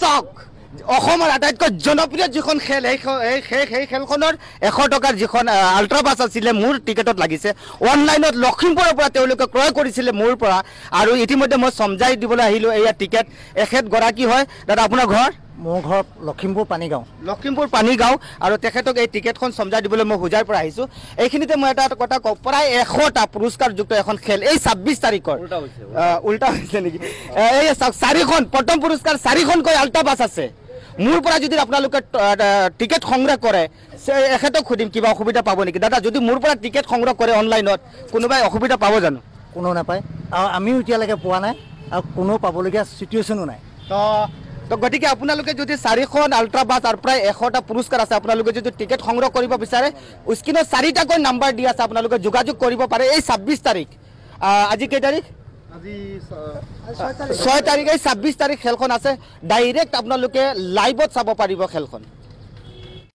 চাওক অসমৰ আটাইতকৈ জনপ্ৰিয় যিখন খেল সেই খেলখনৰ 100 টকাৰ যিখন আল্ট্ৰা বাছ আছিলে মোৰ টিকেটত লাগিছে অনলাইনত লখিমপুৰৰ পৰা তেওঁলোকে ক্ৰয় কৰিছিলে মোৰ পৰা আৰু ইতিমধ্যে মই সমজাই দিবলৈ আহিলোঁ এয়া টিকেট এখেত গৰাকী হয় দাদা আপোনাৰ ঘৰ মোৰ ঘৰ লখিমপুৰ পানীগাঁও আৰু তেখেতক এই টিকেটখন সমজাই দিবলৈ মই হোজাৰ পৰা আহিছোঁ এইখিনিতে মই এটা কথা কওঁ প্ৰায় 100টা পুৰস্কাৰযুক্ত এখন খেল এই 26 তাৰিখৰ উল্টা হৈছে নেকি এই 4খন প্ৰথম পুৰস্কাৰ 4খনকৈ আল্ট্ৰা বাছ আছে মোৰ পৰা যদি আপোনালোকে টিকেট সংগ্ৰহ কৰে এখেতক সুধিম কিবা অসুবিধা পাব নেকি দাদা যদি মোৰ পৰা টিকেট সংগ্ৰহ কৰে অনলাইনত কোনোবাই অসুবিধা পাব জানো কোনো নাপায় আৰু আমিও এতিয়ালৈকে পোৱা নাই আৰু কোনো পাবলগীয়া চিটুৱেশ্যনো নাই তো গতিকে আপোনালোকে যদি 4খন আল্ট্ৰা বাছ আৰু প্ৰায় 100টা পুৰস্কাৰ আছে আপোনালোকে যদি টিকেট সংগ্ৰহ কৰিব বিচাৰে স্ক্ৰীনত 4টাকৈ নাম্বাৰ দি আছে আপোনালোকে যোগাযোগ কৰিব পাৰে এই 26 তাৰিখ আজি কেই তাৰিখ আজি 6 তাৰিখ এই 26 তাৰিখ খেলখন আছে ডাইৰেক্ট আপোনালোকে লাইভত চাব পাৰিব খেলখন